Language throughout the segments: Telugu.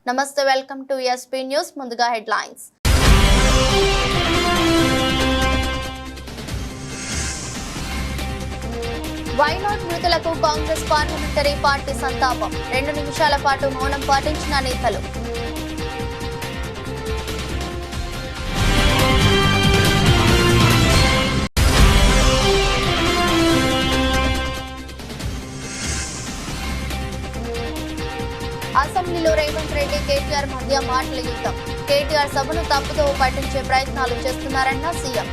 నమస్తే, వెల్కమ్ టు ఎస్పీ న్యూస్. ముందుగా హెడ్లైన్స్. వైనాడ్ మృతులకు కాంగ్రెస్ పార్లమెంటరీ పార్టీ సంతాపం. 2 నిమిషాల పాటు మౌనం పాటించిన నేతలు. అసెంబ్లీలో రేవంత్ రెడ్డి కేటీఆర్ మధ్య మాటల యుద్ధం. కేటీఆర్ సభను తప్పుదో పట్టించే ప్రయత్నాలు చేస్తున్నారన్న సీఎం.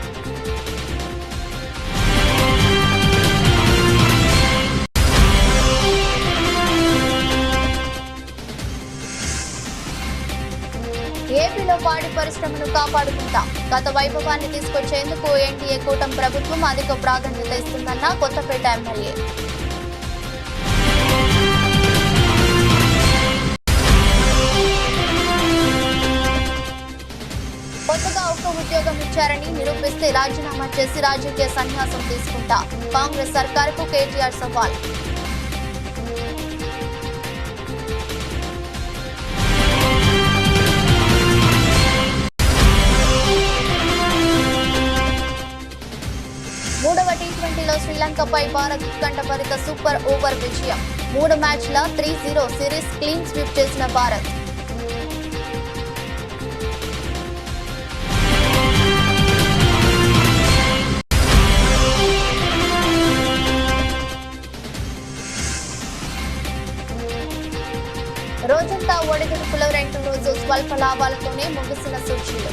ఏపీలో పాడి పరిశ్రమను కాపాడుకుంటాం. గత వైభవాన్ని తీసుకొచ్చేందుకు ఎన్డీఏ కూటమి ప్రభుత్వం అధిక ప్రాధాన్యత ఇస్తుందన్న కొత్తపేట ఎమ్మెల్యే. కొత్తగా ఒక్క ఉద్యోగం ఇచ్చారని నిరూపిస్తే రాజీనామా చేసి రాజకీయ సన్యాసం తీసుకుంటా. కాంగ్రెస్ సర్కారుకు కేటీఆర్ సవాల్. మూడవ టీ20లో శ్రీలంకపై భారత్ ఉత్కంఠభరిత సూపర్ ఓవర్ విజయం. 3 మ్యాచ్ల 3-0 సిరీస్ క్లీన్ స్వీప్ చేసిన భారత్. రోజంతా ఒడిదుడుకులో 2 రోజు స్వల్ప లాభాలతోనే ముగిసిన సూచీలు.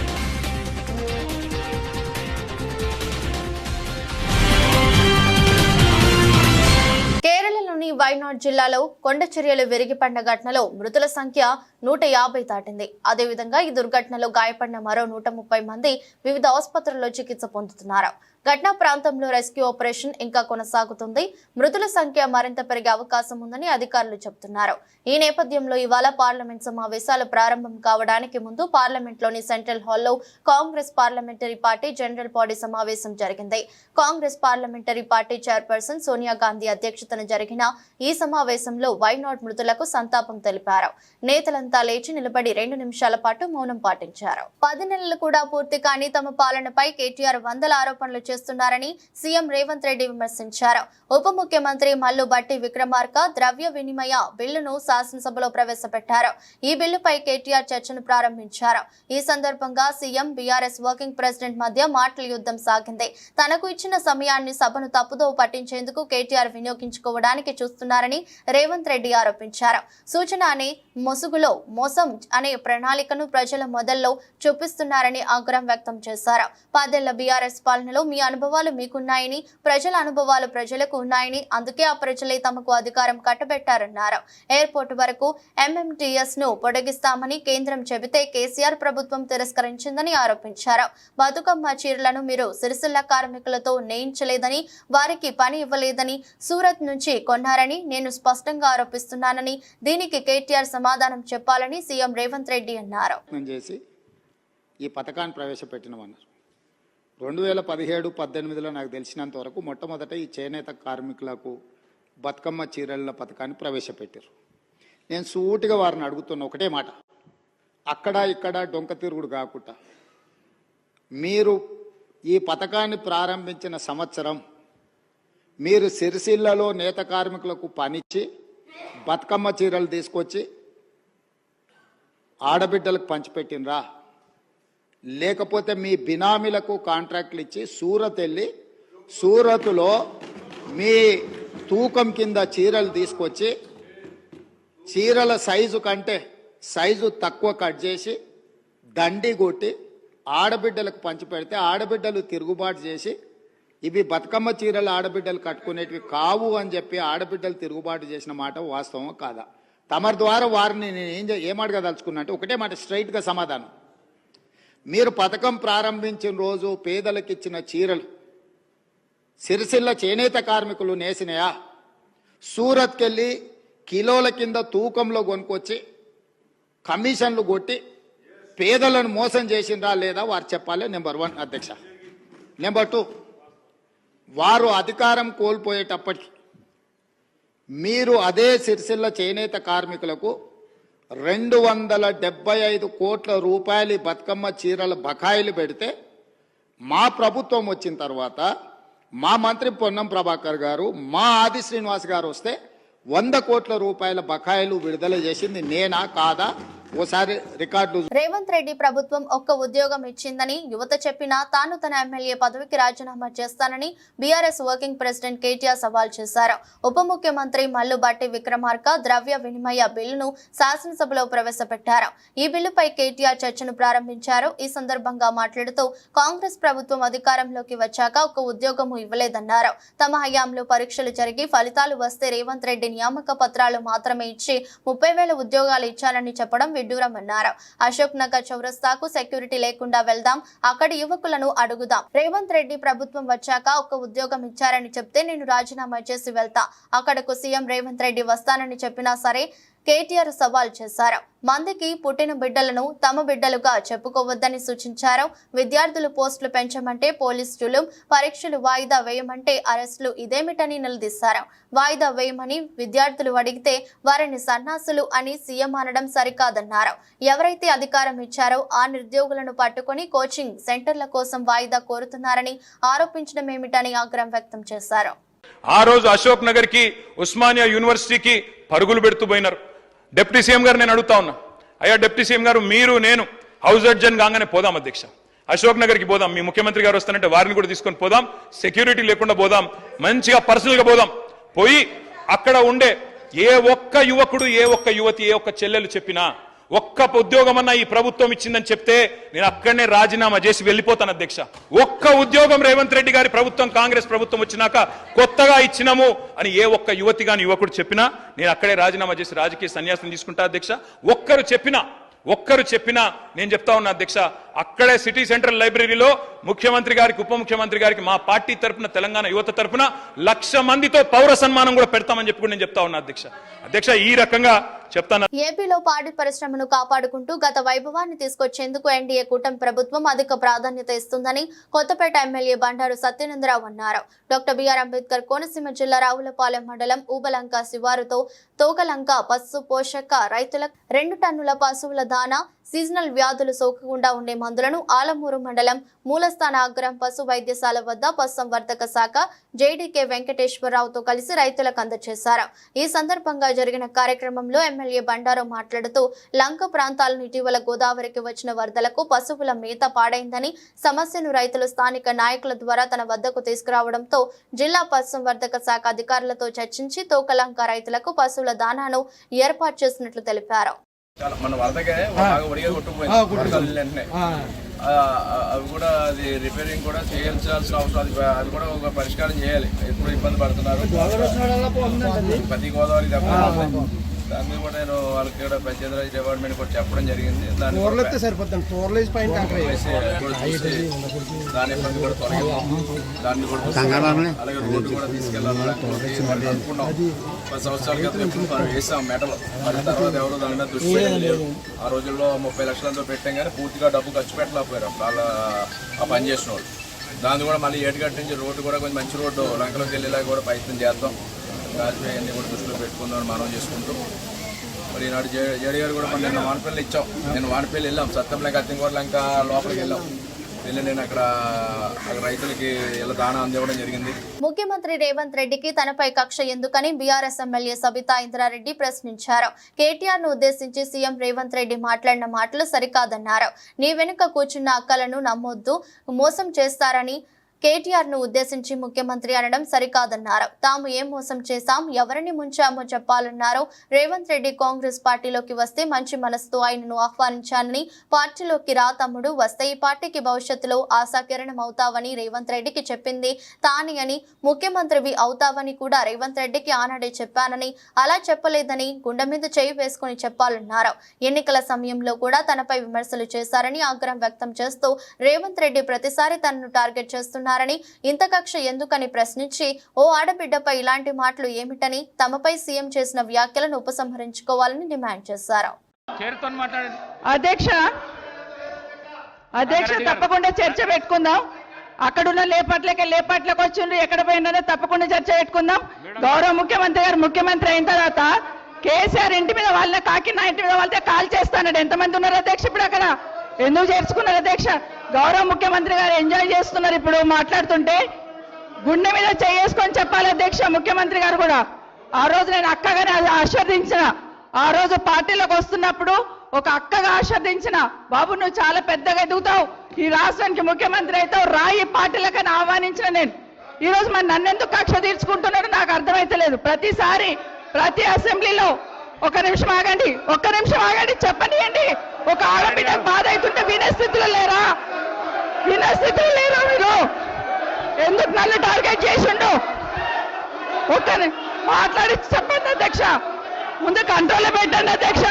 కేరళలోని వైనాడ్ జిల్లాలో కొండ చర్యలు విరిగిపడిన ఘటనలో మృతుల సంఖ్య 150 దాటింది. అదేవిధంగా ఈ దుర్ఘటనలో గాయపడిన మరో 130 మంది వివిధ ఆసుపత్రుల్లో చికిత్స పొందుతున్నారు. ఘటనా ప్రాంతంలో రెస్క్యూ ఆపరేషన్ ఇంకా కొనసాగుతుంది. మృతుల సంఖ్య మరింత పెరిగే అవకాశం ఉందని అధికారులు చెబుతున్నారు. ఈ నేపథ్యంలో ఇవాళ పార్లమెంట్ సమావేశాలు ప్రారంభం కావడానికి ముందు పార్లమెంట్లోని సెంట్రల్ హాల్లో Congress parliamentary party general body సమావేశం జరిగింది. Congress parliamentary party chairperson Sonia Gandhi అధ్యక్షతన జరిగిన ఈ సమావేశంలో వైనాడ్ మృతులకు సంతాపం తెలిపారు. నేతలంతా లేచి నిలబడి 2 నిమిషాల పాటు మౌనం పాటించారు. 10 నెలలు కూడా పూర్తి కాని తమ పాలనపై కేటీఆర్ వందల ఆరోపణలు చేస్తున్నారని సీఎం రేవంత్ రెడ్డి విమర్శించారు. ఉప ముఖ్యమంత్రి మల్లు భట్టి విక్రమార్క ద్రవ్య వినిమయ బిల్లును శాసనసభలో ప్రవేశపెట్టారు. ఈ బిల్లుపై కేటీఆర్ చర్చను ప్రారంభించారు. ఈ సందర్భంగా సీఎం బీఆర్ఎస్ వర్కింగ్ ప్రెసిడెంట్ మధ్య మాటల యుద్ధం సాగింది. తనకు ఇచ్చిన సమయాన్ని సభను తప్పుదోవ పట్టించేందుకు కేటీఆర్ వినియోగించుకోవడానికి చూస్తున్నారని రేవంత్ రెడ్డి ఆరోపించారు. సూచన అనే ముసుగులో మోసం అనే ప్రణాళికను ప్రజల మొదల్లో చూపిస్తున్నారని ఆగ్రహం వ్యక్తం చేశారు. 10 ఏళ్ల బీఆర్ఎస్ పాలనలో మీ అనుభవాలు మీకున్నాయని, ప్రజల అనుభవాలు ప్రజలకు ఉన్నాయని, అందుకే ఆ ప్రజలే తమకు అధికారం కట్టబెట్టారన్నారు. ఎయిర్పోర్టు వరకు ఎంఎంటీఎస్ ను పొడిగిస్తామని కేంద్రం చెబితే కేసీఆర్ ప్రభుత్వం తిరస్కరించిందని ఆరోపించారు. బతుకమ్మ చీరలను మీరు సిరిసిల్ల కార్మికులతో నేయించలేదని, వారికి పని ఇవ్వలేదని, సూరత్ నుంచి కొన్నారని నేను స్పష్టంగా ఆరోపిస్తున్నానని, దీనికి కేటీఆర్ సమాధానం చెప్పాలని సీఎం రేవంత్ రెడ్డి అన్నారు. ఈ పథకాన్ని ప్రవేశపెట్టినమన్నారు. 2017-18లో నాకు తెలిసినంత వరకు మొట్టమొదట ఈ చేనేత కార్మికులకు బతుకమ్మ చీరల పథకాన్ని ప్రవేశపెట్టారు. నేను సూటిగా వారిని అడుగుతున్న ఒకటే మాట, అక్కడ ఇక్కడ డొంక తిరుగుడు కాకుండా మీరు ఈ పథకాన్ని ప్రారంభించిన సంవత్సరం మీరు సిరిసిల్లలో నేత కార్మికులకు పనిచ్చి బతుకమ్మ చీరలు తీసుకొచ్చి ఆడబిడ్డలకు పంచిపెట్టినరా, లేకపోతే మీ బినామీలకు కాంట్రాక్ట్లు ఇచ్చి సూరత్ వెళ్ళి సూరత్లో మీ తూకం కింద చీరలు తీసుకొచ్చి చీరల సైజు కంటే సైజు తక్కువ కట్ చేసి దండి కొట్టి ఆడబిడ్డలకు పంచిపెడితే ఆడబిడ్డలు తిరుగుబాటు చేసి ఇవి బతుకమ్మ చీరలు ఆడబిడ్డలు కట్టుకునేటివి కావు అని చెప్పి ఆడబిడ్డలు తిరుగుబాటు చేసిన మాట వాస్తవం కాదా? తమరి ద్వారా వారిని నేను ఏమడగదలుచుకున్నా అంటే ఒకటే మాట, స్ట్రైట్గా సమాధానం. మీరు పథకం ప్రారంభించిన రోజు పేదలకు ఇచ్చిన చీరలు సిరిసిల్ల చేనేత కార్మికులు నేసినాయా? సూరత్కి వెళ్ళి కిలోల కింద తూకంలో కొనుక్కొచ్చి కమిషన్లు కొట్టి పేదలను మోసం చేసిండ్రా లేదా వారు చెప్పాలి. నెంబర్ 1 అధ్యక్ష. నెంబర్ 2, వారు అధికారం కోల్పోయేటప్పటికి మీరు అదే సిరిసిల్ల చేనేత కార్మికులకు 275 కోట్ల రూపాయలు బతుకమ్మ చీరల బకాయిలు పెడితే మా ప్రభుత్వం వచ్చిన తర్వాత మా మంత్రి పొన్నం ప్రభాకర్ గారు, మా ఆది శ్రీనివాస్ గారు వస్తే 100 కోట్ల రూపాయల బకాయిలు విడుదల చేసింది నేనా కాదా? ఓసారి రికార్డు. రేవంత్ రెడ్డి ప్రభుత్వం ఒక్క ఉద్యోగం ఇచ్చిందని యువత చెప్పినా తాను తన ఎమ్మెల్యే పదవికి రాజీనామా చేస్తానని బీఆర్ఎస్ వర్కింగ్ ప్రెసిడెంట్ కేటీఆర్ సవాల్ చేశారు. ఉప ముఖ్యమంత్రి మల్లు బట్టి విక్రమార్క ద్రవ్య వినిమయ బిల్లును శాసనసభలో ప్రవేశపెట్టారు. ఈ బిల్లుపై కేటీఆర్ చర్చను ప్రారంభించారు. ఈ సందర్భంగా మాట్లాడుతూ కాంగ్రెస్ ప్రభుత్వం అధికారంలోకి వచ్చాక ఒక్క ఉద్యోగము ఇవ్వలేదన్నారు. తమ హయాంలో పరీక్షలు జరిగి ఫలితాలు వస్తే రేవంత్ రెడ్డి నియామక పత్రాలు మాత్రమే ఇచ్చి 30,000 ఉద్యోగాలు ఇచ్చారని చెప్పడం విడ్డూరమన్నారు. అశోక్ నగర్ చౌరస్తాకు సెక్యూరిటీ లేకుండా వెళ్దాం, అక్కడి యువకులను అడుగుదాం. రేవంత్ రెడ్డి ప్రభుత్వం వచ్చాక ఒక్క ఉద్యోగం ఇచ్చారని చెప్తే నేను రాజీనామా చేసి వెళ్తా, అక్కడకు సీఎం రేవంత్ రెడ్డి వస్తానని చెప్పినా సరే కేటీఆర్ సవాల్ చేశారు. మందికి పుట్టిన బిడ్డలను తమ బిడ్డలుగా చెప్పుకోవద్దని సూచించారు. విద్యార్థులు పోస్టులు పెంచమంటే పోలీస్ జులుం, పరీక్షలు వాయిదా వేయమంటే అరెస్టులు, ఇదేమిటని నిలదీశారు. వాయిదా వేయమని విద్యార్థులు అడిగితే వారిని సన్నాసులు అని సీఎం అనడం సరికాదన్నారు. ఎవరైతే అధికారం ఇచ్చారో ఆ నిరుద్యోగులను పట్టుకుని కోచింగ్ సెంటర్ల కోసం వాయిదా కోరుతున్నారని ఆరోపించడం ఏమిటని ఆగ్రహం వ్యక్తం చేశారు. ఆ రోజు అశోక్ నగర్ కి, ఉస్మానియా యూనివర్సిటీకి పరుగులు పెడుతూ పోయినారు. డిప్యూటీ సీఎం గారు నేను అడుగుతా ఉన్నా, అయ్యా డిప్యూటీ సీఎం గారు, మీరు నేను హౌస్ అడ్జన్ కాగానే పోదాం అధ్యక్ష, అశోక్ నగర్కి పోదాం, మీ ముఖ్యమంత్రి గారు వస్తానంటే వారిని కూడా తీసుకొని పోదాం, సెక్యూరిటీ లేకుండా పోదాం, మంచిగా పర్సనల్గా పోదాం, పోయి అక్కడ ఉండే ఏ ఒక్క యువకుడు, ఏ ఒక్క యువతి, ఏ ఒక్క చెల్లెలు చెప్పినా ఒక్క ఉద్యోగం అన్నా ఈ ప్రభుత్వం ఇచ్చిందని చెప్తే నేను అక్కడనే రాజీనామా చేసి వెళ్ళిపోతాను అధ్యక్ష. ఒక్క ఉద్యోగం రేవంత్ రెడ్డి గారి ప్రభుత్వం, కాంగ్రెస్ ప్రభుత్వం వచ్చినాక కొత్తగా ఇచ్చినాము అని ఏ ఒక్క యువతి గాని యువకుడు చెప్పినా నేను అక్కడే రాజీనామా చేసి రాజకీయ సన్యాసం తీసుకుంటా అధ్యక్ష. ఒక్కరు చెప్పినా నేను చెప్తా ఉన్నా అధ్యక్ష, అక్కడే సిటీ సెంట్రల్ లైబ్రరీలో ముఖ్యమంత్రి గారికి, ఉప ముఖ్యమంత్రి గారికి మా పార్టీ తరపున, తెలంగాణ యువత తరపున 1,00,000 మందితో పౌర సన్మానం కూడా పెడతామని చెప్పి నేను చెప్తా ఉన్నా అధ్యక్ష. ఈ రకంగా చెప్తాను. ఏపీలో పాడి పరిశ్రమను కాపాడుకుంటూ గత వైభవాన్ని తీసుకొచ్చేందుకు ఎన్డీఏ కూటమి ప్రభుత్వం అధిక ప్రాధాన్యత ఇస్తుందని కొత్తపేట ఎమ్మెల్యే బండారు సత్యనందరావు అన్నారు. డాక్టర్ బిఆర్ అంబేద్కర్ కోనసీమ జిల్లా రావులపాలెం మండలం ఊబలంక శివారుతో తోకలంక పశు పోషక రైతులకు 2 టన్నుల పశువుల దానా, సీజనల్ వ్యాధులు సోకకుండా ఉండే మందులను ఆలమూరు మండలం మూలస్థాన అగ్రం పశు వైద్యశాల వద్ద పశుసంవర్ధక శాఖ జేడీకే వెంకటేశ్వరరావుతో కలిసి రైతులకు అందజేశారు. ఈ సందర్భంగా జరిగిన కార్యక్రమంలో ఎమ్మెల్యే బండారు మాట్లాడుతూ లంక ప్రాంతాలను ఇటీవల గోదావరికి వచ్చిన వరదలకు పశువుల మేత పాడైందని, సమస్యను రైతులు స్థానిక నాయకుల ద్వారా తన వద్దకు తీసుకురావడంతో జిల్లా పశుసంవర్ధక శాఖ అధికారులతో చర్చించి తోకలంక రైతులకు పశువుల దానాను ఏర్పాటు చేసినట్లు తెలిపారు. మన వరదకే బాగా ఒడిగా కొట్టుకుపోయింది వెంటనే. అవి కూడా అది రిపేరింగ్ కూడా చేయాల్సిన అవసరం, అది కూడా ఒక పరిష్కారం చేయాలి. ఎప్పుడు ఇబ్బంది పడుతున్నారు, ప్రతి గోదావరి దెబ్బ. దాన్ని కూడా నేను వాళ్ళకి కూడా పంచాయతీరాజ్ డిపార్ట్మెంట్ కూడా చెప్పడం జరిగింది. దాని ఇబ్బంది కూడా తొలగింది, దాన్ని కూడా అలాగే రోడ్డు కూడా తీసుకెళ్ళాలి అనుకున్నాం. 10 సంవత్సరాల క్రితం ఎప్పుడు మనం వేసాం మెటలు, మరి తర్వాత ఎవరు దాని మీద దృష్టి లేదు. ఆ రోజుల్లో 30 లక్షలతో పెట్టాం కానీ పూర్తిగా డబ్బు ఖర్చు పెట్టలేకపోయారు వాళ్ళ ఆ పని చేసిన వాళ్ళు. దాన్ని కూడా మళ్ళీ ఏటుగట్టు నుంచి రోడ్డు కూడా కొంచెం మంచి రోడ్డు లంకలోకి వెళ్ళేలా కూడా ప్రయత్నం చేద్దాం. రాజకీయ అన్ని కూడా దృష్టిలో పెట్టుకుందామని మనం చేసుకుంటూ మరి ఈనాడు జేడీ గారు కూడా నిన్న వానపల్లి ఇచ్చాం. నేను వానపల్లి వెళ్ళాం, సత్యంలేక అత్తింకోట లంక లోపలికి వెళ్ళాం. వెళ్ళి నేను అక్కడ రైతులకి ఇలా దానా అందివ్వడం జరిగింది. ముఖ్యమంత్రి రేవంత్ రెడ్డికి తనపై కక్ష ఎందుకని బీఆర్ఎస్ ఎమ్మెల్యే సబితా ఇంద్రారెడ్డి ప్రశ్నించారు. కేటీఆర్ ను ఉద్దేశించి సీఎం రేవంత్ రెడ్డి మాట్లాడిన మాటలు సరికాదన్నారు. నీ వెనుక కూర్చున్న అక్కలను నమ్మొద్దు, మోసం చేస్తారని కేటీఆర్ ను ఉద్దేశించి ముఖ్యమంత్రి అనడం సరికాదన్నారు. తాము ఏం మోసం చేశాం, ఎవరిని ముంచామో చెప్పాలన్నారు. రేవంత్ రెడ్డి కాంగ్రెస్ పార్టీలోకి వస్తే మంచి మనసుతో ఆయనను ఆహ్వానించానని, పార్టీలోకి రా తమ్ముడు, వస్తే ఈ పార్టీకి భవిష్యత్తులో ఆశాకిరణం అవుతావని రేవంత్ రెడ్డికి చెప్పింది తాని అని, ముఖ్యమంత్రివి అవుతావని కూడా రేవంత్ రెడ్డికి ఆనాడే చెప్పానని, అలా చెప్పలేదని గుండె మీద చేయి వేసుకుని చెప్పాలన్నారు. ఎన్నికల సమయంలో కూడా తనపై విమర్శలు చేశారని ఆగ్రహం వ్యక్తం చేస్తూ రేవంత్ రెడ్డి ప్రతిసారి తనను టార్గెట్ చేస్తున్నారు. ఇంత కక్ష ఎందుకని ప్రశ్నించి ఓ ఆడబిడ్డపై ఇలాంటి మాటలు ఏమిటని, తమపై సీఎం చేసిన వ్యాఖ్యలను ఉపసంహరించుకోవాలని డిమాండ్ చేశారు. అధ్యక్ష తప్పకుండా చర్చ పెట్టుకుందాం. అక్కడున్న లేపట్లకు వచ్చిండ్రు, ఎక్కడ పోయినా తప్పకుండా చర్చ పెట్టుకుందాం. గౌరవ ముఖ్యమంత్రి గారు ముఖ్యమంత్రి అయిన తర్వాత కేసీఆర్ ఇంటి మీద వాళ్ళ కాకినా ఇంటి మీద వాళ్ళతో కాల్ చేస్తానడు. ఎంతమంది ఉన్నారు అధ్యక్ష ఇప్పుడు అక్కడ? ఎందుకు చేర్చుకున్నారు అధ్యక్ష? గౌరవ ముఖ్యమంత్రి గారు ఎంజాయ్ చేస్తున్నారు ఇప్పుడు మాట్లాడుతుంటే. గుండె మీద చేసుకొని చెప్పాలి అధ్యక్ష ముఖ్యమంత్రి గారు కూడా. ఆ రోజు నేను అక్కగానే ఆశీర్వదించిన, ఆ రోజు పార్టీలోకి వస్తున్నప్పుడు ఒక అక్కగా ఆశీర్వదించిన, బాబు నువ్వు చాలా పెద్దగా ఎదుగుతావు, ఈ రాష్ట్రానికి ముఖ్యమంత్రి అవుతావు, రాయి పార్టీలకని ఆహ్వానించిన నేను. ఈ రోజు మరి నన్నెందుకు కక్ష తీర్చుకుంటున్నాడు నాకు అర్థమైతలేదు. ప్రతిసారి ప్రతి అసెంబ్లీలో ఒక్క నిమిషం ఆగండి చెప్పనియండి. ఒక ఆడబిడ్డ బాధ అవుతుంటే వినే స్థితిలో లేరా? మీరు ఎందుకు నన్ను టార్గెట్ చేసిండు? మాట్లాడి చెప్పండి అధ్యక్ష, ముందు కంట్రోల్లో పెట్టండి అధ్యక్ష.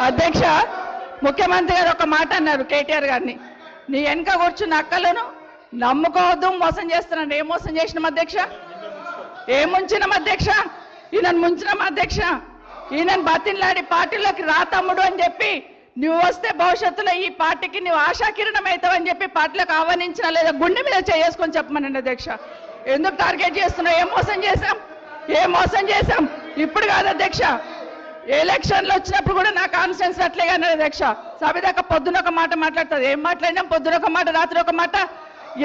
అధ్యక్ష ముఖ్యమంత్రి గారు ఒక మాట అన్నారు కేటీఆర్ గారిని, నీ వెనక కూర్చున్న అక్కలను నమ్ముకోవద్దు, మోసం చేస్తున్నాను. ఏం మోసం చేసినాం అధ్యక్ష? ఏం ముంచినాం అధ్యక్ష? ఈయనను ముంచినాం అధ్యక్ష. ఈయనను బతిన్లాడి పార్టీలోకి రా తమ్ముడు అని చెప్పి, నువ్వు వస్తే భవిష్యత్తులో ఈ పార్టీకి నువ్వు ఆశాకిరణం అవుతావని చెప్పి పార్టీలోకి ఆహ్వానించినా లేదా గుండె మీద చేసుకొని చెప్పమనండి అధ్యక్ష. ఎందుకు టార్గెట్ చేస్తున్నావు? ఏం మోసం చేశాం? ఇప్పుడు కాదు అధ్యక్ష, ఎలక్షన్లు వచ్చినప్పుడు కూడా నా కాన్ఫిడెన్స్ అట్లే అన్నారు అధ్యక్ష. సభదాకా పొద్దున ఒక మాట మాట్లాడుతుంది. ఏం మాట్లాడినాం? పొద్దున ఒక మాట, రాత్రి ఒక మాట.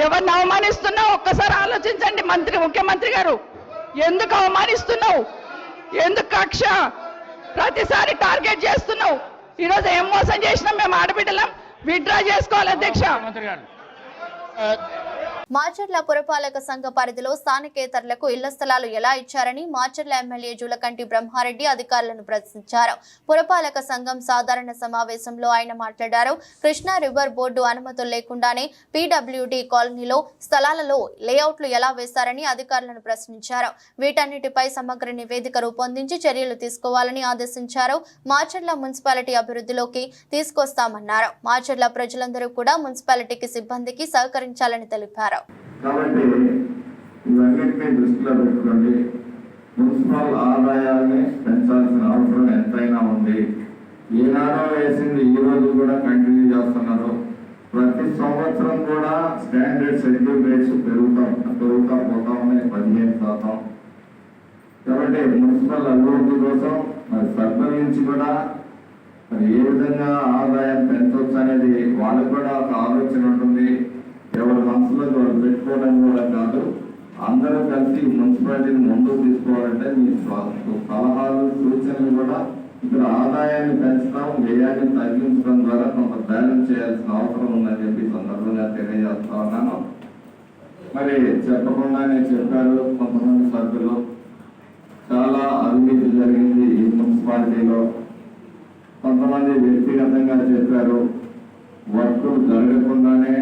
ఎవరిని అవమానిస్తున్నావు ఒక్కసారి ఆలోచించండి ముఖ్యమంత్రి గారు. ఎందుకు అవమానిస్తున్నావు? ఎందుకు కక్ష? ప్రతిసారి టార్గెట్ చేస్తున్నావు. ఈరోజు ఏం మోసం చేసినాం? మేము ఆడబిడ్డలం విత్డ్రా చేసుకోవాలి అధ్యక్ష. మాచర్ల పురపాలక సంఘ పరిధిలో స్థానికేతరులకు ఇళ్ల స్థలాలు ఎలా ఇచ్చారని మాచర్ల ఎమ్మెల్యే జూలకంటి బ్రహ్మారెడ్డి అధికారులను ప్రశ్నించారు. పురపాలక సంఘం సాధారణ సమావేశంలో ఆయన మాట్లాడారు. కృష్ణా రివర్ బోర్డు అనుమతులు లేకుండానే పీడబ్ల్యూడీ కాలనీలో స్థలాలలో లేఅవుట్లు ఎలా వేశారని అధికారులను ప్రశ్నించారు. వీటన్నిటిపై సమగ్ర నివేదిక రూపొందించి చర్యలు తీసుకోవాలని ఆదేశించారు. మాచర్ల మున్సిపాలిటీ అభివృద్ధిలోకి తీసుకొస్తామన్నారు. మాచర్ల ప్రజలందరూ కూడా మున్సిపాలిటీకి సిబ్బందికి సహకరించాలని తెలిపారు. కాబట్టి ఇవన్నిటిని దృష్టిలో పెట్టుకోండి. మున్సిపల్ ఆదాయాన్ని పెంచాల్సిన అవసరం ఎంతైనా ఉంది. ఈనాడో వేసింది ఈ రోజు కూడా కంటిన్యూ చేస్తున్నారు. ప్రతి సంవత్సరం కూడా స్టాండర్డ్ షెడ్యూల్ రేట్స్ పెరుగుతా పోతా ఉన్నాయి 15%. కాబట్టి మున్సిపల్ అభివృద్ధి కోసం మరి సర్పంచ్ నుంచి కూడా మరి ఏ విధంగా ఆదాయం పెంచవచ్చు అనేది వాళ్ళకు కూడా ఒక ఆలోచన ఉంటుంది. ఎవరి మనసులో వాళ్ళు పెట్టుకోవడం కూడా కాదు, అందరూ కలిసి మున్సిపాలిటీని ముందుకు తీసుకోవాలంటే మీ సలహాలు సూచనలు కూడా ఇక్కడ ఆదాయాన్ని పెంచడం, వ్యయాన్ని తగ్గించడం ద్వారా కొంత బ్యాలెన్స్ చేయాల్సిన అవసరం ఉందని చెప్పి సందర్భంగా తెలియజేస్తా ఉన్నాను. మరి చెప్పకుండానే చెప్పారు కొంతమంది సభ్యులు, చాలా అవినీతి జరిగింది ఈ మున్సిపాలిటీలో. కొంతమంది వ్యక్తిగతంగా చెప్పారు, వర్కులు జరగకుండానే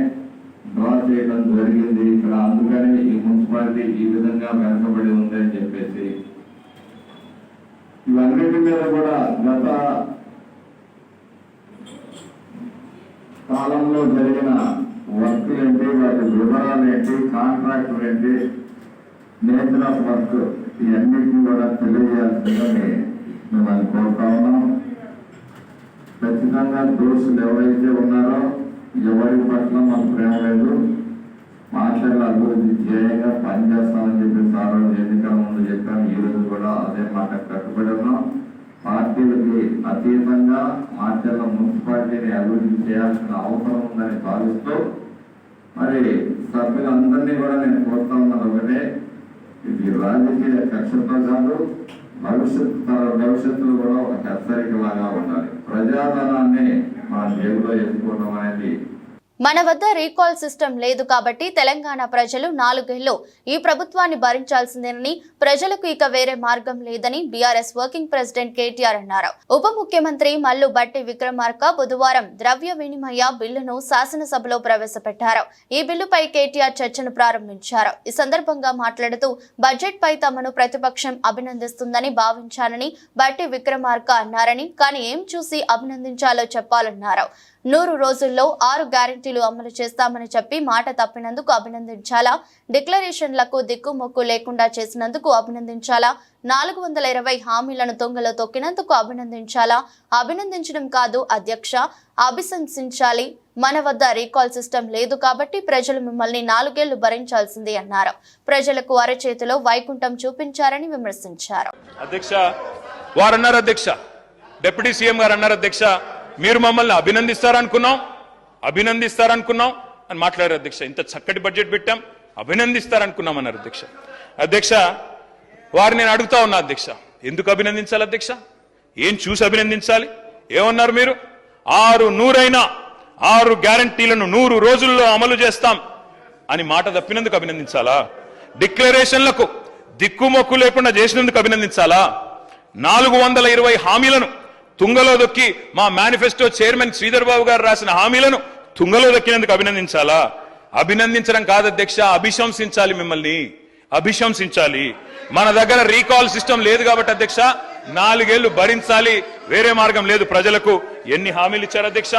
డ్రా చేయడం జరిగింది ఇక్కడ, అందుకని ఈ మున్సిపాలిటీ ఈ విధంగా వెనకబడి ఉంది అని చెప్పేసి. ఇవన్నిటి మీద కూడా గత కాలంలో జరిగిన వర్కులు ఏంటి, వాటి వివరాలు ఏంటి, కాంట్రాక్టర్ ఏంటి, నేచర్ ఆఫ్ వర్క్, ఇవన్నిటిని కూడా తెలియజేయాల్సిందని మేము కోరుతా ఉన్నాం. ఖచ్చితంగా దోషులు ఎవరైతే ఉన్నారో ఎవరి పట్ల మాకు ప్రేమ లేదు, మాచర్ల అభివృద్ధి ధ్యేయంగా పనిచేస్తామని చెప్పి సార్ ఎన్నికల ముందు చెప్పాము. ఈ రోజు కూడా అదే మాట కట్టుబడి ఉన్నాం. పార్టీలకి అతీతంగా మాచర్ల మున్సిపాలిటీని అభివృద్ధి చేయాల్సిన అవసరం ఉందని భావిస్తూ మరి సభ్యులందరినీ కూడా నేను కోరుతా ఉన్నది ఒకటే, ఇది రాజకీయ కక్షతో కాదు, భవిష్యత్తులో కూడా ఒక హెచ్చరిక లాగా ఉండాలి. ప్రజాధనాన్ని మన జేబులో వేసుకోవడం అనేది. మన వద్ద రీకాల్ సిస్టమ్ లేదు కాబట్టి తెలంగాణ ప్రజలు 4 ఏళ్లు ఈ ప్రభుత్వాన్ని భరించాల్సిందేనని, ప్రజలకు ఇక వేరే మార్గం లేదని బీఆర్ఎస్ వర్కింగ్ ప్రెసిడెంట్ కేటీఆర్ అన్నారు. ఉప ముఖ్యమంత్రి మల్లు బట్టి విక్రమార్క బుధవారం ద్రవ్య వినిమయ బిల్లును శాసనసభలో ప్రవేశపెట్టారు. ఈ బిల్లుపై కేటీఆర్ చర్చను ప్రారంభించారు. ఈ సందర్భంగా మాట్లాడుతూ బడ్జెట్ పై తమను ప్రతిపక్షం అభినందిస్తుందని భావించానని బట్టి విక్రమార్క అన్నారని, కానీ ఏం చూసి అభినందించాలో చెప్పాలన్నారు. 100 రోజుల్లో 6 గ్యారెంటీ గ్యారంటీలు అమలు చేస్తామని చెప్పి మాట తప్పినందుకు అభినందించాలా? డిక్లరేషన్లకు దిక్కుమొక్కు లేకుండా చేసినందుకు అభినందించాలా? 420 హామీలను తొంగలో తొక్కినందుకు అభినందించాలా? అభినందించడం కాదు అధ్యక్ష, అభిశంసించాలి. మన వద్ద రీకాల్ సిస్టమ్ లేదు కాబట్టి ప్రజలు మిమ్మల్ని 4 ఏళ్లు భరించాల్సిందే అన్నారు. ప్రజలకు అరచేతిలో వైకుంఠం చూపించారని విమర్శించారు. అధ్యక్ష వారన్నారు, అధ్యక్ష డిప్యూటీ సీఎం గారు అన్నారు, అధ్యక్ష మీరు మమ్మల్ని అభినందిస్తారనుకున్నాం అని మాట్లాడారు. అధ్యక్ష ఇంత చక్కటి బడ్జెట్ పెట్టాం, అభినందిస్తారనుకున్నాం అన్నారు. అధ్యక్ష వారిని నేను అడుగుతా ఉన్నా, అధ్యక్ష ఎందుకు అభినందించాలి? అధ్యక్ష ఏం చూసి అభినందించాలి? ఏమన్నారు మీరు? 6 గ్యారంటీలను 100 రోజుల్లో అమలు చేస్తాం అని మాట తప్పినందుకు అభినందించాలా? డిక్లరేషన్లకు దిక్కుమొక్కు లేకుండా చేసినందుకు అభినందించాలా? 420 హామీలను తుంగలో దొక్కి మా మేనిఫెస్టో చైర్మన్ శ్రీధర్ బాబు గారు రాసిన హామీలను తుంగలో దొక్కినందుకు అభినందించాలా? అభినందించడం కాదు అధ్యక్ష, అభిశంసించాలి. మిమ్మల్ని అభిశంసించాలి. మన దగ్గర రీకాల్ సిస్టమ్ లేదు కాబట్టి అధ్యక్ష 4 ఏళ్లు భరించాలి, వేరే మార్గం లేదు. ప్రజలకు ఎన్ని హామీలు ఇచ్చారు అధ్యక్ష,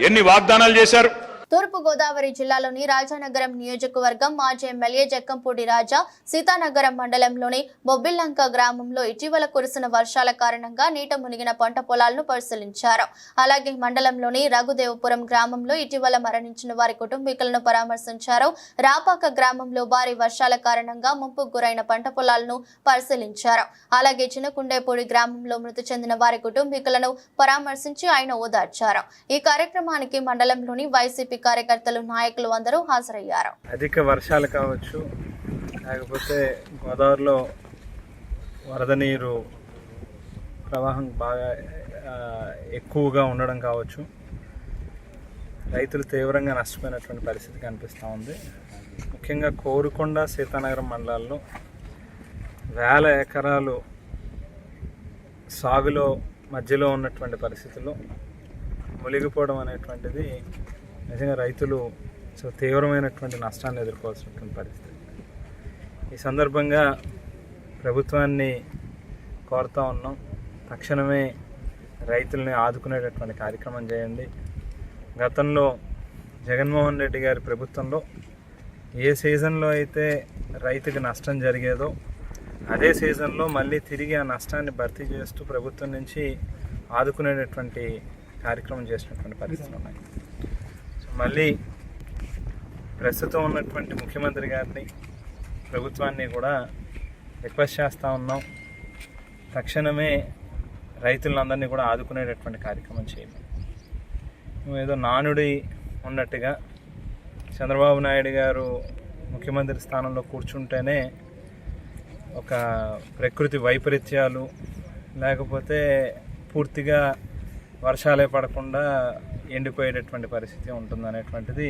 ఎన్ని వాగ్దానాలు చేశారు? తూర్పు గోదావరి జిల్లాలోని రాజానగరం నియోజకవర్గం మాజీ ఎమ్మెల్యే జక్కంపూడి రాజా సీతానగరం మండలంలోని బొబ్బిల్లంక గ్రామంలో ఇటీవల కురిసిన వర్షాల కారణంగా నీట మునిగిన పంట పొలాలను పరిశీలించారు. అలాగే మండలంలోని రఘుదేవపురం గ్రామంలో ఇటీవల మరణించిన వారి కుటుంబీకులను పరామర్శించారు. రాపాక గ్రామంలో భారీ వర్షాల కారణంగా ముంపుకు గురైన పంట పొలాలను పరిశీలించారు. అలాగే చిన్నకుండేపూడి గ్రామంలో మృతి చెందిన వారి కుటుంబీకులను పరామర్శించి ఆయన ఓదార్చారు. ఈ కార్యక్రమానికి మండలంలోని వైసీపీ కార్యకర్తలు, నాయకులు అందరూ హాజరయ్యారు. అధిక వర్షాలు కావచ్చు, లేకపోతే గోదావరిలో వరద నీరు ప్రవాహం బాగా ఎక్కువగా ఉండడం కావచ్చు, రైతులు తీవ్రంగా నష్టపోయినటువంటి పరిస్థితి కనిపిస్తూ ఉంది. ముఖ్యంగా కోరుకొండ, సీతానగరం మండలాల్లో 1000 ఎకరాలు సాగులో మధ్యలో ఉన్నటువంటి పరిస్థితుల్లో మునిగిపోవడం అనేటువంటిది నిజంగా రైతులు తీవ్రమైనటువంటి నష్టాన్ని ఎదుర్కోవాల్సినటువంటి పరిస్థితి. ఈ సందర్భంగా ప్రభుత్వాన్ని కోరుతా ఉన్నాం, తక్షణమే రైతుల్ని ఆదుకునేటటువంటి కార్యక్రమం చేయండి. గతంలో జగన్మోహన్ రెడ్డి గారి ప్రభుత్వంలో ఏ సీజన్లో అయితే రైతుకి నష్టం జరిగేదో అదే సీజన్లో మళ్ళీ తిరిగి ఆ నష్టాన్ని భర్తీ చేస్తూ ప్రభుత్వం నుంచి ఆదుకునేటటువంటి కార్యక్రమం చేసినటువంటి పరిస్థితులు ఉన్నాయి. మళ్ళీ ప్రస్తుతం ఉన్నటువంటి ముఖ్యమంత్రి గారిని, ప్రభుత్వాన్ని కూడా రిక్వెస్ట్ చేస్తూ ఉన్నాం, తక్షణమే రైతులందరినీ కూడా ఆదుకునేటటువంటి కార్యక్రమం చేయాలి. ఏదో నానుడి ఉన్నట్టుగా చంద్రబాబు నాయుడు గారు ముఖ్యమంత్రి స్థానంలో కూర్చుంటేనే ఒక ప్రకృతి వైపరీత్యాలు లేకపోతే పూర్తిగా వర్షాలే పడకుండా ఎండిపోయేటటువంటి పరిస్థితి ఉంటుందనేటువంటిది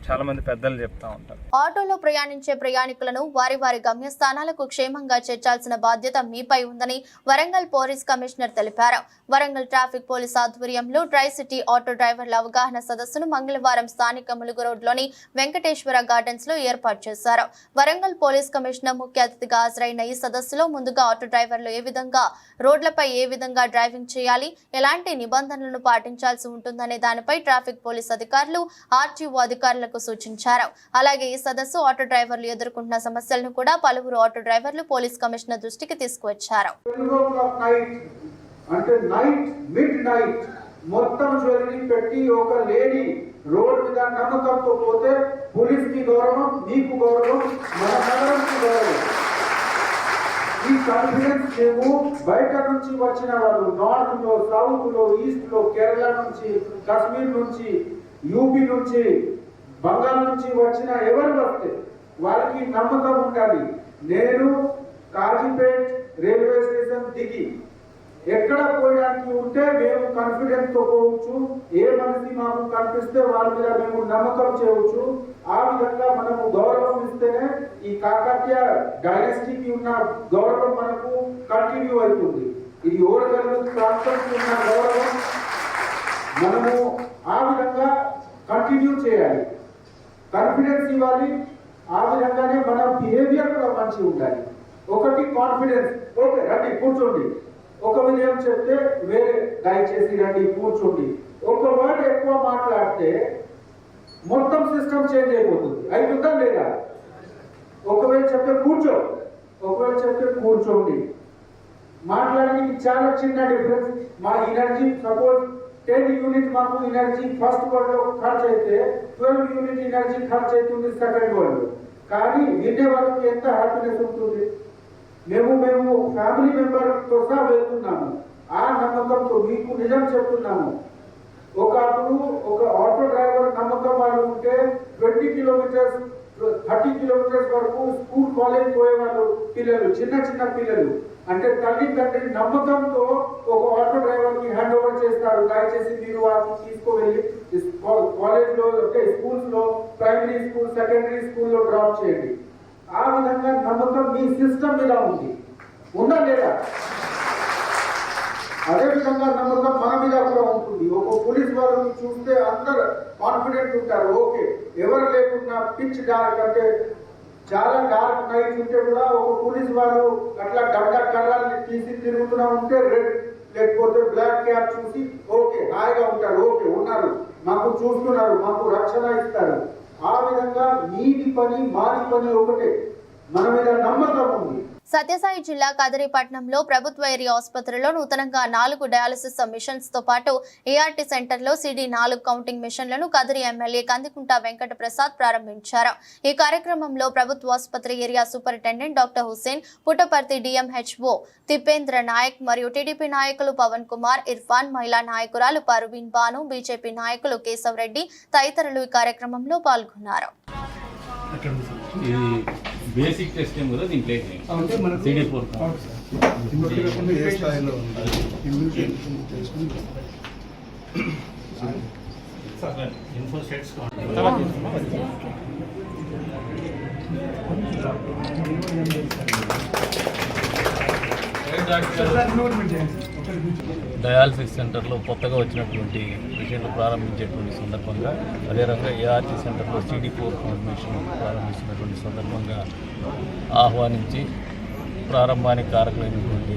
చాలామంది పెద్దలు చెప్తా ఉంటారు. ఆటోలో ప్రయాణించే ప్రయాణికులను వారి వారి గమ్యస్థానాలకు క్షేమంగా చేర్చాల్సిన బాధ్యత మీపై ఉందని వరంగల్ పోలీస్ కమిషనర్ తెలిపారు. వరంగల్ ట్రాఫిక్ పోలీస్ ఆధ్వర్యంలో ట్రై సిటీ ఆటో డ్రైవర్ల అవగాహన సదస్సును మంగళవారం స్థానిక ములుగు రోడ్లోని వెంకటేశ్వర గార్డెన్స్ లో ఏర్పాటు చేశారు. వరంగల్ పోలీస్ కమిషనర్ ముఖ్య అతిథిగా హాజరైన ఈ సదస్సులో ముందుగా ఆటో డ్రైవర్లు ఏ విధంగా రోడ్లపై ఏ విధంగా డ్రైవింగ్ చేయాలి, ఎలాంటి నిబంధనలను పాటించాల్సి ఉంటుందనే దానిపై ట్రాఫిక్ పోలీస్ అధికారులు, ఆర్టీఓ అధికారులకు సూచించారు. అలాగే ఈ సదస్సు ఆటో డ్రైవర్లు ఎదుర్కొంటున్న సమస్యలను కూడా పలువురు ఆటో డ్రైవర్లు పోలీస్ కమిషనర్ దృష్టికి తీసుకువచ్చారు. అంటే నైట్ మిడ్ నైట్ మొత్తం జ్యువెలరీ పెట్టి ఒక లేడీ రోడ్ మీద నమ్మకంతో పోతే పోలీస్ కి గౌరవం, నీకు గౌరవం, మన నగరంకి గౌరవం. ఈ కాన్ఫిడెన్స్ మేము బయట నుంచి వచ్చిన వాళ్ళు, నార్త్ లో, సౌత్ లో, ఈస్ట్ లో, కేరళ నుంచి, కాశ్మీర్ నుంచి, యూపీ నుంచి, బంగాల్ నుంచి వచ్చిన ఎవరు వస్తే వాళ్ళకి నమ్మకం ఉండాలి. నేను కాజీపేట్ రైల్వే స్టేషన్ దిగి ఎక్కడ పోయడానికి ఉంటే మేము కాన్ఫిడెన్స్ తో పోవచ్చు, ఏ మనిషి మాకు కనిపిస్తే వాళ్ళ మీద మేము నమ్మకం చేయవచ్చు. ఆ విధంగా మనము గౌరవం ఇస్తేనే ఈ కాకతీయ డైనాసిటీకి ఉన్న గౌరవం మనకు కంటిన్యూ అవుతుంది. ఇది ఓడగల్లు ప్రాంతానికి ఉన్న గౌరవం మనము ఆ విధంగా కంటిన్యూ చేయాలి, కాన్ఫిడెన్స్ ఇవ్వాలి. ఆ విధంగానే మన బిహేవియర్ కూడా మంచిగా ఉండాలి. ఒకటి కాన్ఫిడెన్స్, ఓకే రండి కూర్చోండి, ఒక విషయం చెప్తే వేరే దయచేసి రండి కూర్చోండి, ఒక వర్డ్ ఎక్కువ మాట్లాడితే మొత్తం సిస్టమ్ చేంజ్ అయిపోతుంది. అవుతుందా లేదా? ఒకవేళ చెప్తే కూర్చో, ఒకవేళ చెప్తే కూర్చోండి. మాట్లాడడానికి చాలా చిన్న డిఫరెన్స్. మా ఎనర్జీ సపోజ్ 10 యూనిట్ మాకు ఎనర్జీ ఫస్ట్ వర్డ్ లో ఖర్చు అయితే 12 యూనిట్ ఎనర్జీ ఖర్చు అవుతుంది సెకండ్ వర్డ్. కానీ వినే వాళ్ళకి ఎంత హ్యాపీనెస్ ఉంటుంది. మేము ఫ్యామిలీ మెంబర్ తో సహా వెళ్తున్నాము. ఆ నమ్మకంతో మీకు నిజం చెప్తున్నాము. ఒక ఆటో డ్రైవర్ నమ్మకం వాడు ఉంటే 20 కిలోమీటర్స్ 30 కిలోమీటర్స్ వరకు స్కూల్ కాలేజ్ పోయే వాళ్ళు పిల్లలు, చిన్న పిల్లలు అంటే తల్లి తండ్రి నమ్మకంతో ఒక ఆటో డ్రైవర్ కి హ్యాండ్ ఓవర్ చేస్తారు. దయచేసి మీరు వాటిని తీసుకువెళ్ళి కాలేజ్ లో అంటే స్కూల్స్ లో, ప్రైమరీ స్కూల్, సెకండరీ స్కూల్లో డ్రాప్ చేయండి. ఆ విధంగా నమ్మకం మీ సిస్టమ్ మీద ఉంది, ఉందా లేదా? అదే విధంగా నమ్మకం మన మీద కూడా ఉంటుంది. ఒక పోలీస్ వాళ్ళని చూస్తే అందరు కాన్ఫిడెంట్ ఉంటారు. ఓకే, ఎవరు లేకుండా పిచ్ డార్క్ అంటే చాలా డార్క్ నైట్ ఉంటే కూడా ఒక పోలీస్ వాళ్ళు అట్లా గడ్డ కర్రల్ని తీసి తిరుగుతూనే ఉంటే రెడ్ లేకపోతే బ్లాక్ క్యాప్ చూసి ఓకే హాయిగా ఉంటారు. ఓకే ఉన్నారు, మాకు చూస్తున్నారు, మాకు రక్షణ ఇస్తారు. ఆ విధంగా మీది పని మాది పని ఒకటే, మన మీద నమ్మకం ఉంది. సత్యసాయి జిల్లా కదిరిపట్నంలో ప్రభుత్వ ఏరియా ఆసుపత్రిలో నూతనంగా 4 డయాలసిస్ మిషన్స్ తో పాటు ఏఆర్టీ సెంటర్లో CD4 కౌంటింగ్ మిషన్లను కదిరి ఎమ్మెల్యే కందికుంట వెంకట ప్రసాద్ ప్రారంభించారు. ఈ కార్యక్రమంలో ప్రభుత్వ ఆసుపత్రి area superintendent doctor Hussain, Puttaparthi DMHO Thippendra Naik మరియు టీడీపీ నాయకులు పవన్ కుమార్, ఇర్ఫాన్, మహిళా నాయకురాలు పర్వీన్ బాను, బీజేపీ నాయకులు కేశవ్ రెడ్డి తదితరులు ఈ కార్యక్రమంలో పాల్గొన్నారు. బేసిక్ టెస్టింగ్ కూడా దీంట్లో CD4 ఇన్ఫో సెట్స్ డయాలసిస్ సెంటర్లో కొత్తగా వచ్చినటువంటి మిషన్లు ప్రారంభించేటువంటి సందర్భంగా, అదే రకంగా ఏఆర్టీ సెంటర్లో CD4 మిషన్ ప్రారంభిస్తున్నటువంటి సందర్భంగా ఆహ్వానించి ప్రారంభానికి కారకులైనటువంటి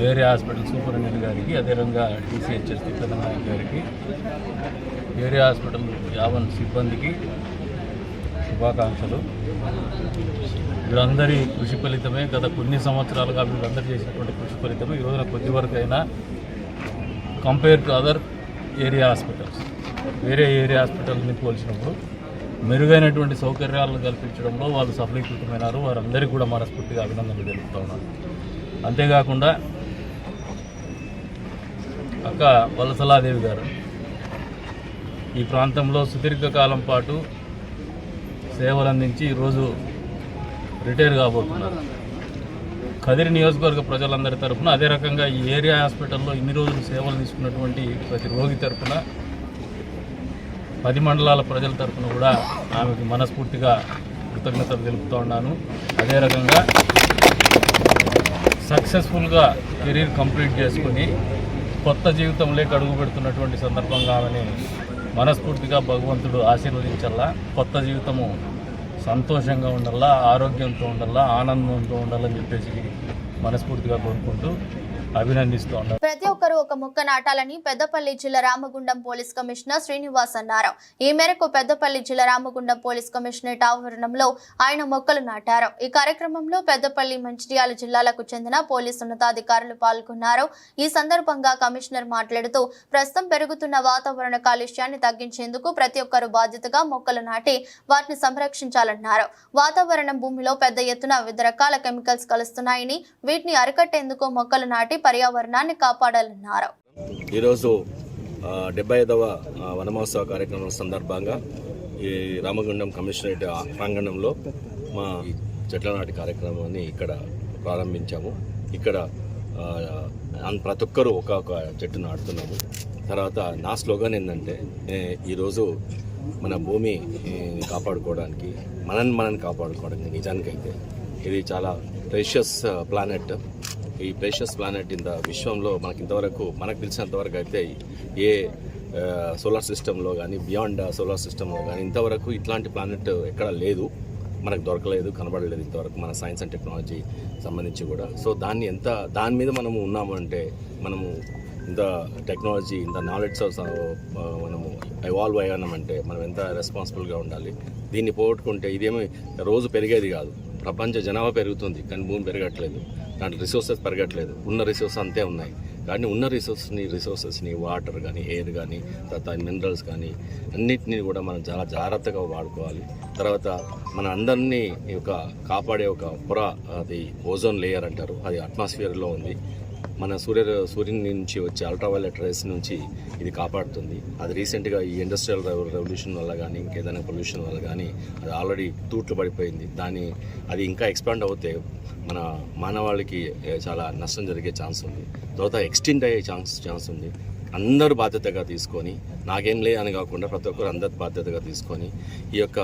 ఏరియా హాస్పిటల్ సూపరింటెండెంట్ గారికి, అదేవిధంగా TCHS తిప్పేంద్ర నాయక్ గారికి, ఏరియా హాస్పిటల్ యావన్ సిబ్బందికి శుభాకాంక్షలు. వీళ్ళందరి కృషి ఫలితమే, గత కొన్ని సంవత్సరాలుగా వీళ్ళందరూ చేసినటువంటి కృషి ఫలితమే ఈ రోజున కొద్ది వరకు అయినా compare to other area hospitals, వేరే ఏరియా హాస్పిటల్ని పోల్చినప్పుడు మెరుగైనటువంటి సౌకర్యాలను కల్పించడంలో వాళ్ళు సఫలీకృతమైనారు. వారందరికీ కూడా మనస్ఫూర్తిగా అభినందనలు తెలుపుతూ ఉన్నారు. అంతేకాకుండా అక్క వలసలాదేవి గారు ఈ ప్రాంతంలో సుదీర్ఘకాలం పాటు సేవలు అందించి ఈరోజు రిటైర్ కాబోతున్నారు. కదిరి నియోజకవర్గ ప్రజలందరి తరఫున, అదే రకంగా ఈ ఏరియా హాస్పిటల్లో ఇన్ని రోజులు సేవలు తీసుకున్నటువంటి ప్రతి రోగి తరఫున, 10 మండలాల ప్రజల తరఫున కూడా ఆమెకు మనస్ఫూర్తిగా కృతజ్ఞతలు తెలుపుతూ ఉన్నాను. అదే రకంగా సక్సెస్ఫుల్గా కెరీర్ కంప్లీట్ చేసుకుని కొత్త జీవితంలోకి అడుగు పెడుతున్నటువంటి సందర్భంగా ఆమెని మనస్ఫూర్తిగా భగవంతుడు ఆశీర్వదించాలా. కొత్త జీవితము సంతోషంగా ఉండాలా, ఆరోగ్యంతో ఉండాలా, ఆనందంతో ఉండాలని చెప్పేసి మనస్ఫూర్తిగా కోరుకుంటూ అభినందిస్తూ ఉన్నారు. ప్రతి ఒక్కరూ ఒక మొక్క నాటాలని పెద్దపల్లి జిల్లా రామగుండం పోలీస్ కమిషనర్ శ్రీనివాస్ అన్నారు. ఈ మేరకు పెద్దపల్లి జిల్లా రామగుండం పోలీస్ కమిషనరేట్ ఆవరణంలో ఆయన మొక్కలు నాటారు. ఈ కార్యక్రమంలో పెద్దపల్లి, మంచిర్యాల జిల్లాలకు చెందిన పోలీసు ఉన్నతాధికారులు పాల్గొన్నారు. ఈ సందర్భంగా కమిషనర్ మాట్లాడుతూ, ప్రస్తుతం పెరుగుతున్న వాతావరణ కాలుష్యాన్ని తగ్గించేందుకు ప్రతి ఒక్కరూ బాధ్యతగా మొక్కలు నాటి వాటిని సంరక్షించాలన్నారు. వాతావరణం భూమిలో పెద్ద ఎత్తున వివిధ రకాల కెమికల్స్ కలుస్తున్నాయని, వీటిని అరికట్టేందుకు మొక్కలు నాటి పర్యావరణాన్ని కాపాడాలన్నారు. ఈరోజు 75వ వనమహోత్సవ కార్యక్రమం సందర్భంగా ఈ రామగుండం కమిషనరేట్ ప్రాంగణంలో మా చెట్ల నాటి కార్యక్రమాన్ని ఇక్కడ ప్రారంభించాము. ఇక్కడ ప్రతి ఒక్కరూ ఒక చెట్టు నాటుతున్నాము. తర్వాత నా స్లోగన్ ఏంటంటే, ఈరోజు మన భూమి కాపాడుకోవడానికి, మనం కాపాడుకోవడానికి, నిజానికైతే ఇది చాలా ప్రెషియస్ ప్లానెట్. ఈ ప్రెషియస్ ప్లానెట్ ఇంత విశ్వంలో మనకు తెలిసినంతవరకు అయితే ఏ సోలార్ సిస్టంలో కానీ, బియాండ్ సోలార్ సిస్టంలో కానీ ఇంతవరకు ఇట్లాంటి ప్లానెట్ ఎక్కడ లేదు, మనకు దొరకలేదు, కనబడలేదు ఇంతవరకు మన సైన్స్ అండ్ టెక్నాలజీ సంబంధించి కూడా. సో దాని మీద మనము ఉన్నామంటే మనము ఇంత టెక్నాలజీ, ఇంత నాలెడ్జ్ మనము ఎవాల్వ్ అయ్యామంటే మనం ఎంత రెస్పాన్సిబుల్గా ఉండాలి. దీన్ని పోగొట్టుకుంటే ఇదేమీ రోజు పెరిగేది కాదు. ప్రపంచ జనాభా పెరుగుతుంది కానీ భూమి పెరగట్లేదు, దాంట్లో రిసోర్సెస్ పెరగట్లేదు. ఉన్న రిసోర్సెస్ అంతే ఉన్నాయి. కానీ ఉన్న రిసోర్సెస్ని వాటర్ కానీ, ఎయిర్ కానీ, తర్వాత మినరల్స్ కానీ అన్నిటినీ కూడా మనం చాలా జాగ్రత్తగా వాడుకోవాలి. తర్వాత మన అందరినీ కాపాడే ఒక పొర, అది ఓజోన్ లేయర్ అంటారు, అది అట్మాస్ఫియర్లో ఉంది. మన సూర్యుని నుంచి వచ్చే అల్ట్రావైలెట్ రేస్ నుంచి ఇది కాపాడుతుంది. అది రీసెంట్గా ఈ ఇండస్ట్రియల్ రెవల్యూషన్ వల్ల కానీ, ఇంకేదైనా పొల్యూషన్ వల్ల కానీ అది ఆల్రెడీ తూట్లు పడిపోయింది. అది ఇంకా ఎక్స్పాండ్ అవుతే మన మానవాళికి చాలా నష్టం జరిగే ఛాన్స్ ఉంది. తర్వాత ఎక్స్టెండ్ అయ్యే ఛాన్స్ ఉంది. అందరూ బాధ్యతగా తీసుకొని, నాకేం లే అని కాకుండా ప్రతి ఒక్కరు అందరు బాధ్యతగా తీసుకొని ఈ యొక్క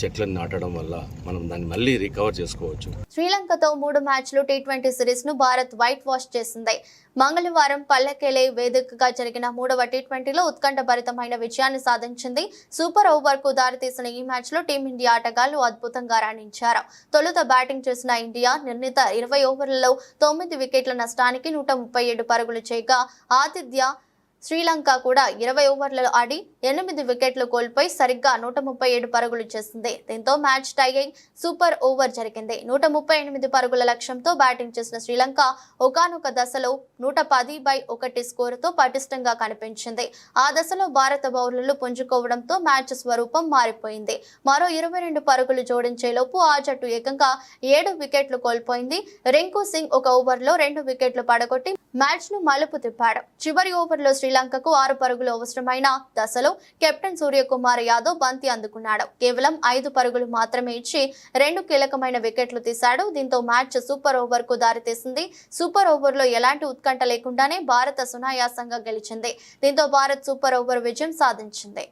చెట్లను నాటడం వల్ల మనం దాన్ని మళ్ళీ రికవర్ చేసుకోవచ్చు. శ్రీలంకతో 3 మ్యాచ్లు T20 సిరీస్ ను భారత్ వైట్ వాష్ చేసింది. మంగళవారం పల్లెకెలే వేదికగా జరిగిన 3వ T20లో ఉత్కంఠభరితమైన విజయాన్ని సాధించింది. సూపర్ ఓవర్ కు దారితీసిన ఈ మ్యాచ్ లో టీమిండియా ఆటగాళ్లు అద్భుతంగా రాణించారు. తొలుత బ్యాటింగ్ చేసిన ఇండియా నిర్ణీత 20 ఓవర్లలో 9 వికెట్ల నష్టానికి 137 పరుగులు చేయగా, ఆతిథ్య శ్రీలంక కూడా 20 ఓవర్లలో ఆడి 8 వికెట్లు కోల్పోయి సరిగ్గా 137 పరుగులు చేసింది. దీంతో మ్యాచ్ టై అయి సూపర్ ఓవర్ జరిగింది. 138 పరుగుల లక్ష్యంతో బ్యాటింగ్ చేసిన శ్రీలంక ఒకానొక దశలో 110/1 స్కోరుతో పటిష్టంగా కనిపించింది. ఆ దశలో భారత బౌలర్లు పుంజుకోవడంతో మ్యాచ్ స్వరూపం మారిపోయింది. మరో 22 పరుగులు జోడించేలోపు ఆ జట్టు ఏకంగా 7 వికెట్లు కోల్పోయింది. రింకు సింగ్ ఒక ఓవర్లో 2 వికెట్లు పడగొట్టి మ్యాచ్ ను మలుపు తిప్పాడు. చివరి ఓవర్లో శ్రీలంకకు 6 పరుగులు అవసరమైన దశలో కెప్టెన్ సూర్యకుమార్ యాదవ్ బంతి అందుకున్నాడు. కేవలం 5 పరుగులు మాత్రమే ఇచ్చి 2 కీలకమైన వికెట్లు తీశాడు. దీంతో మ్యాచ్ సూపర్ ఓవర్ కు దారితీసింది. సూపర్ ఓవర్ లో ఎలాంటి ఉత్కంఠ లేకుండానే భారత సునాయాసంగా గెలిచింది. దీంతో భారత్ సూపర్ ఓవర్ విజయం సాధించింది.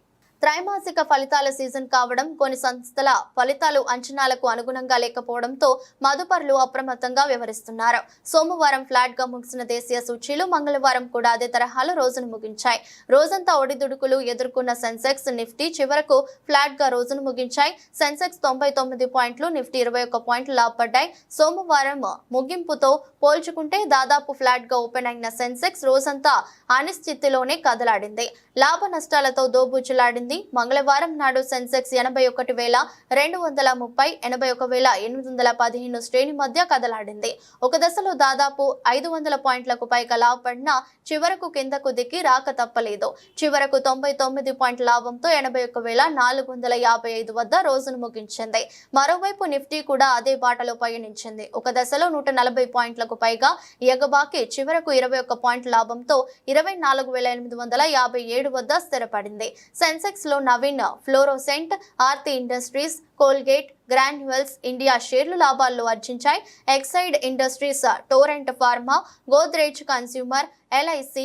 త్రైమాసిక ఫలితాల సీజన్ కావడం, కొన్ని సంస్థల ఫలితాలు అంచనాలకు అనుగుణంగా లేకపోవడంతో మదుపరులు అప్రమత్తంగా వ్యవహరిస్తున్నారు. సోమవారం ఫ్లాట్ గా ముగిసిన దేశీయ సూచీలు మంగళవారం కూడా అదే తరహాలో రోజును ముగించాయి. రోజంతా ఒడిదుడుకులు ఎదుర్కొన్న సెన్సెక్స్, నిఫ్టీ చివరకు ఫ్లాట్ గా రోజును ముగించాయి. సెన్సెక్స్ 99 పాయింట్లు, నిఫ్టీ 21 పాయింట్లు లాభపడ్డాయి. సోమవారం ముగింపుతో పోల్చుకుంటే దాదాపు ఫ్లాట్ గా ఓపెన్ అయిన సెన్సెక్స్ రోజంతా అనిశ్చితిలోనే కదలాడింది. లాభ నష్టాలతో దోబూచులాడింది. మంగళవారం నాడు సెన్సెక్స్ 81,230, 81,815 శ్రేణి మధ్య కదలాడింది. ఒక దశలో దాదాపు 500 పాయింట్లకు పైగా లాభపడిన చివరకు కిందకు దిక్కి రాక తప్పలేదు. చివరకు 99 పాయింట్ల లాభంతో 81,455 వద్ద రోజును ముగించింది. మరోవైపు నిఫ్టీ కూడా అదే బాటలో పయనించింది. ఒక దశలో 140 పాయింట్లకు పైగా ఎగబాకి చివరకు 21 పాయింట్ల లాభంతో 24,857 వద్ద స్థిరపడింది. సెన్సెక్స్ లో Navin fluorescent, Aarti industries, Colgate, Granules India షేర్లు లాభాల్లో ఆర్జించాయి. Exide industries, Torrent pharma, Godrej consumer, LIC,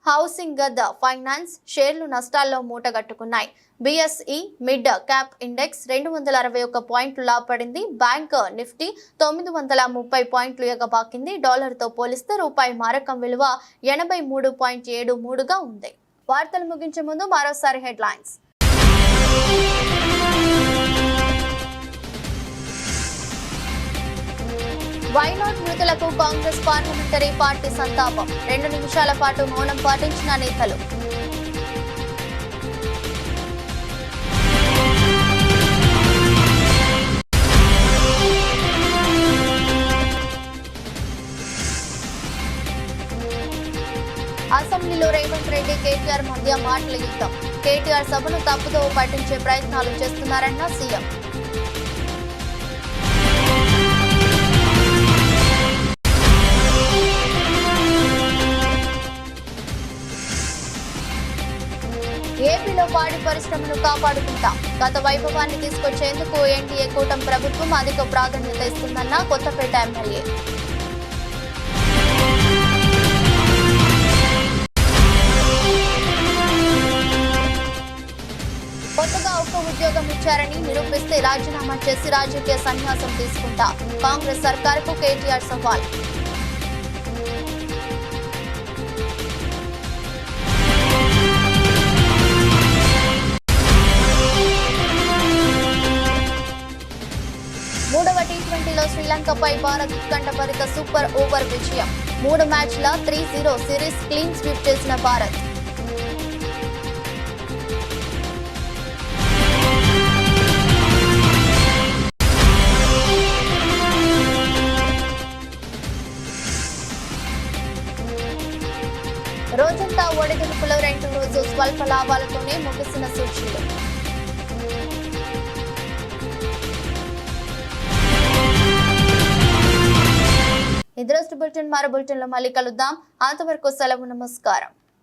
housing finance షేర్లు నష్టాల్లో మూటగట్టుకున్నాయి. BSE మిడ్ క్యాప్ ఇండెక్స్ 261 పాయింట్లు లాభపడింది. బ్యాంక్ నిఫ్టీ 930 పాయింట్లు ఎగబాకింది. డాలర్తో పోలిస్తే రూపాయి మారకం విలువ 83.73గా ఉంది. వార్తలు ముగించే ముందు మరోసారి హెడ్లైన్స్. వైనాట్ మృతులకు కాంగ్రెస్ పార్లమెంటరీ పార్టీ సంతాపం. 2 నిమిషాల పాటు మౌనం పాటించిన నేతలు. అసెంబ్లీలో రేవంత్ రెడ్డి, కేటీఆర్ మధ్య మాటల యుద్ధం. కేటీఆర్ సభను తప్పుదో పట్టించే ప్రయత్నాలు చేస్తున్నారన్న సీఎం. ఏపీలో పాడి పరిశ్రమను కాపాడుకుంటాం. గత వైభవాన్ని తీసుకొచ్చేందుకు ఎన్డీఏ కూటమి ప్రభుత్వం అధిక ప్రాధాన్యత ఇస్తుందన్న కొత్తపేట ఎమ్మెల్యే. కొత్తగా ఒక్క ఉద్యోగం ఇచ్చారని నిరూపిస్తే రాజీనామా చేసి రాజకీయ సన్యాసం తీసుకుంటా. కాంగ్రెస్ సర్కారుకు కేటీఆర్ సవాల్. మూడవ T20లో శ్రీలంక శ్రీలంకపై భారత్ ఉత్కంఠభరిత సూపర్ ఓవర్ విజయం. 3 మ్యాచ్ల 3-0 సిరీస్ క్లీన్ స్వీప్ చేసిన భారత్. రోజంతా ఒడిదుడుకులో 2 రోజు స్వల్ప లాభాలతోనే ముగిసిన సూచీలు. ఈ రోజు బులెటిన్ మరో బులెటిన్లో మళ్ళీ కలుద్దాం. అంతవరకు సెలవు, నమస్కారం.